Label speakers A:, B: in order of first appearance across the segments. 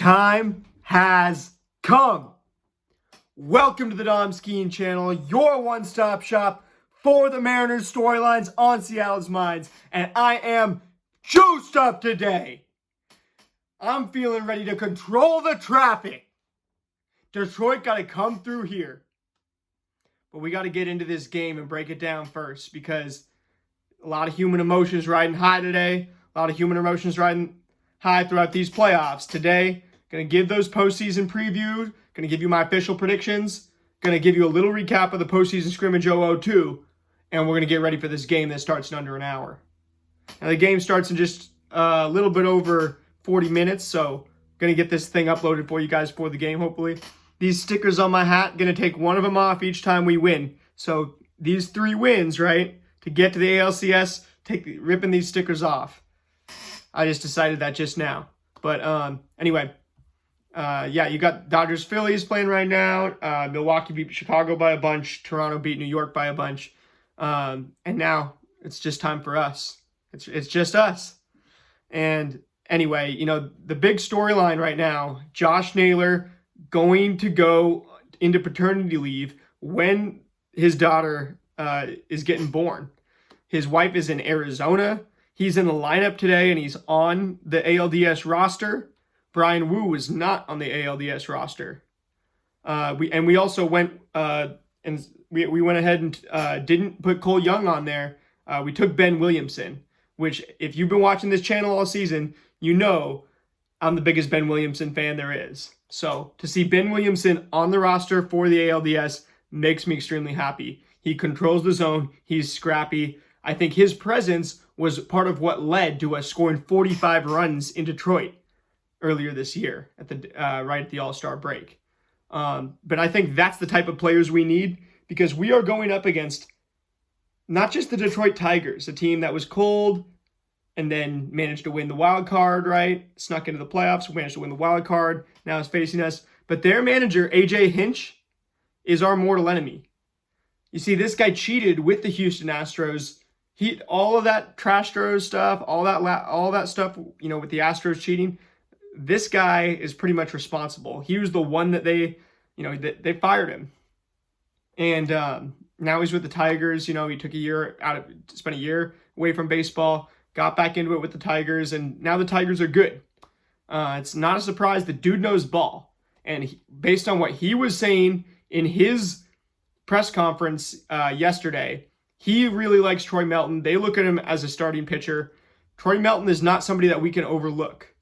A: time has come. Welcome to the Dom Skiing Channel, your one-stop shop for the Mariners storylines on Seattle's minds. And I am juiced up today. I'm feeling ready to control the traffic. Detroit got to come through here. But we got to get into this game and break it down first, because a lot of human emotions riding high today. A lot of human emotions riding high throughout these playoffs. Today, going to give those postseason previews. Going to give you my official predictions. Going to give you a little recap of the postseason scrimmage 002. And we're going to get ready for this game that starts in under an hour. Now, the game starts in just a little bit over 40 minutes. So, going to get this thing uploaded for you guys for the game, hopefully. These stickers on my hat, going to take one of them off each time we win. So, these 3 wins, right, to get to the ALCS, ripping these stickers off. I just decided that just now. But anyway, yeah, you got Dodgers Phillies playing right now. Milwaukee beat Chicago by a bunch. Toronto beat New York by a bunch. And now it's just time for us. It's just us. And anyway, you know, the big storyline right now, Josh Naylor going to go into paternity leave when his daughter is getting born. His wife is in Arizona. He's in the lineup today, and he's on the ALDS roster. Brian Wu is not on the ALDS roster. We also went and we went ahead and didn't put Cole Young on there. We took Ben Williamson, which, if you've been watching this channel all season, you know I'm the biggest Ben Williamson fan there is. So to see Ben Williamson on the roster for the ALDS makes me extremely happy. He controls the zone. He's scrappy. I think his presence was part of what led to us scoring 45 runs in Detroit earlier this year at the right at the All-Star break. But I think that's the type of players we need, because we are going up against not just the Detroit Tigers, a team that was cold and then managed to win the wild card, right? Snuck into the playoffs, managed to win the wild card, now is facing us. But their manager, AJ Hinch, is our mortal enemy. You see, this guy cheated with the Houston Astros. All of that trash throw stuff, all that stuff, you know, with the Astros cheating, this guy is pretty much responsible. He was the one that they fired him. And now he's with the Tigers. You know, he took spent a year away from baseball, got back into it with the Tigers, and now the Tigers are good. It's not a surprise. The dude knows ball. And based on what he was saying in his press conference yesterday, he really likes Troy Melton. They look at him as a starting pitcher. Troy Melton is not somebody that we can overlook.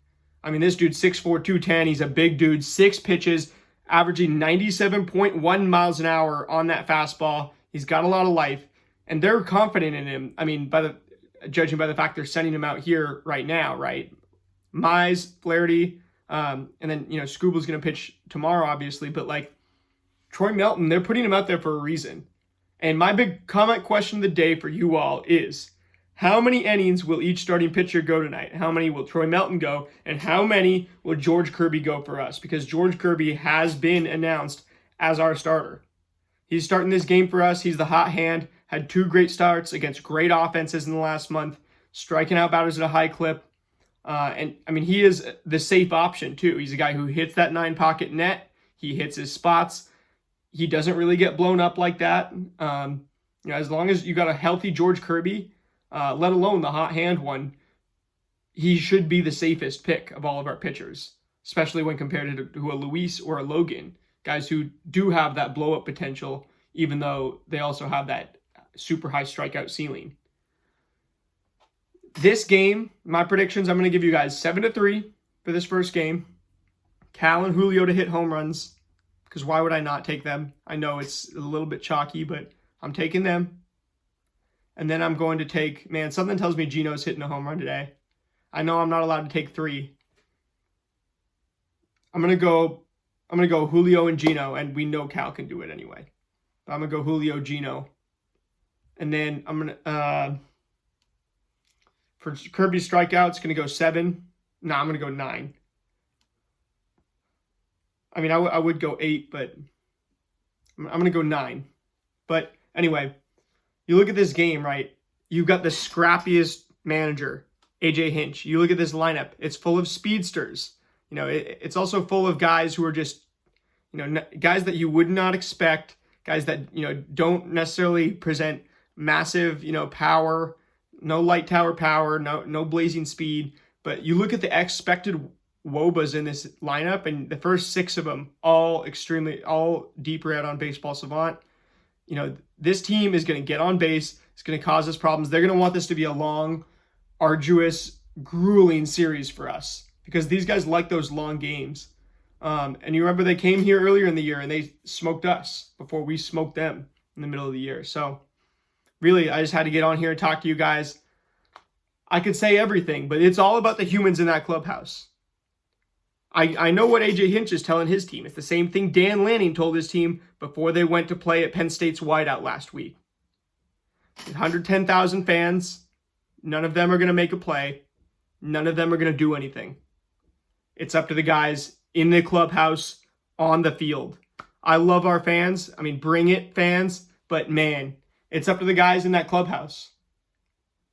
A: I mean, this dude's 6'4", 210. He's a big dude, 6 pitches, averaging 97.1 miles an hour on that fastball. He's got a lot of life, and they're confident in him. I mean, judging by the fact they're sending him out here right now, right? Mize, Flaherty, and then, you know, Scooble's going to pitch tomorrow, obviously. But, like, Troy Melton, they're putting him out there for a reason. And my big comment question of the day for you all is, how many innings will each starting pitcher go tonight? How many will Troy Melton go? And how many will George Kirby go for us? Because George Kirby has been announced as our starter. He's starting this game for us. He's the hot hand. Had 2 great starts against great offenses in the last month. Striking out batters at a high clip. And, I mean, he is the safe option, too. He's a guy who hits that 9-pocket net. He hits his spots. He doesn't really get blown up like that. You know, as long as you got a healthy George Kirby, let alone the hot hand one, he should be the safest pick of all of our pitchers, especially when compared to a Luis or a Logan, guys who do have that blow-up potential, even though they also have that super high strikeout ceiling. This game, my predictions, I'm going to give you guys 7-3 for this first game. Cal and Julio to hit home runs, because why would I not take them? I know it's a little bit chalky, but I'm taking them. And then I'm going to take, man, something tells me Gino's hitting a home run today. I know I'm not allowed to take 3. I'm gonna go Julio and Gino, and we know Cal can do it anyway. But I'm gonna go Julio, Gino. And then I'm gonna for Kirby strikeouts, gonna go 7. No, I'm gonna go 9. I mean, I would go 8, but I'm going to go 9. But anyway, you look at this game, right? You've got the scrappiest manager, AJ Hinch. You look at this lineup. It's full of speedsters. You know, it's also full of guys who are just, you know, guys that you would not expect, guys that, you know, don't necessarily present massive, you know, power, no light tower power, no blazing speed. But you look at the expected WOBAs in this lineup, and the first 6 of them, all deep red on Baseball Savant. You know, this team is going to get on base. It's going to cause us problems. They're going to want this to be a long, arduous, grueling series for us because these guys like those long games. And you remember they came here earlier in the year and they smoked us before we smoked them in the middle of the year. So really, I just had to get on here and talk to you guys. I could say everything, but it's all about the humans in that clubhouse. I know what AJ Hinch is telling his team. It's the same thing Dan Lanning told his team before they went to play at Penn State's whiteout last week. 110,000 fans. None of them are going to make a play. None of them are going to do anything. It's up to the guys in the clubhouse, on the field. I love our fans. I mean, bring it, fans. But man, it's up to the guys in that clubhouse.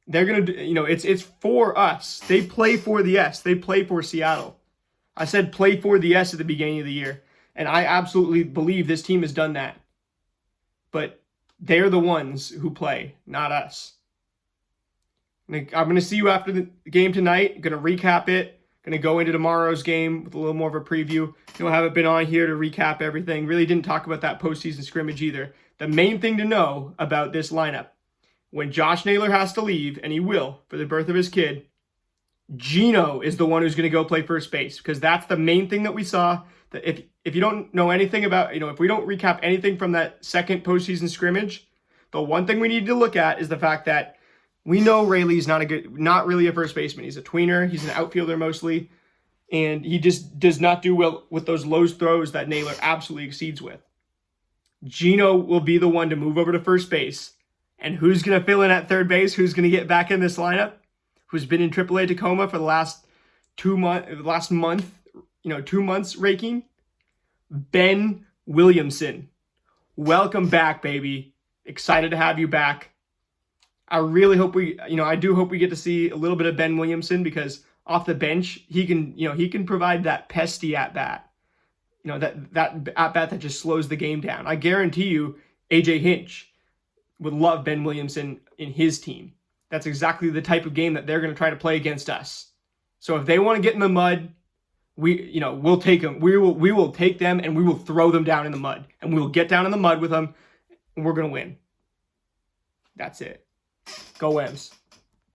A: They're going to, you know, it's for us. They play for the S. They play for Seattle. I said play for the S at the beginning of the year. And I absolutely believe this team has done that. But they're the ones who play, not us. I'm going to see you after the game tonight. I'm going to recap it. Going to go into tomorrow's game with a little more of a preview. I haven't been on here to recap everything. Really didn't talk about that postseason scrimmage either. The main thing to know about this lineup, when Josh Naylor has to leave, and he will for the birth of his kid, Gino is the one who's going to go play first base, because that's the main thing that we saw. That if you don't know anything about, if we don't recap anything from that second postseason scrimmage, the one thing we need to look at is the fact that we know Rayleigh's not really a first baseman. He's a tweener. He's an outfielder mostly, and he just does not do well with those low throws that Naylor absolutely exceeds with. Gino will be the one to move over to first base, and who's going to fill in at third base? Who's going to get back in this lineup? Who's been in AAA Tacoma for the last 2 months raking? Ben Williamson. Welcome back, baby. Excited to have you back. I really hope I do hope we get to see a little bit of Ben Williamson, because off the bench, he can provide that pesty at-bat. That at-bat that just slows the game down. I guarantee you, AJ Hinch would love Ben Williamson in his team. That's exactly the type of game that they're going to try to play against us. So if they want to get in the mud, we'll take them. We will take them and we will throw them down in the mud. And we will get down in the mud with them, and we're going to win. That's it. Go Ems.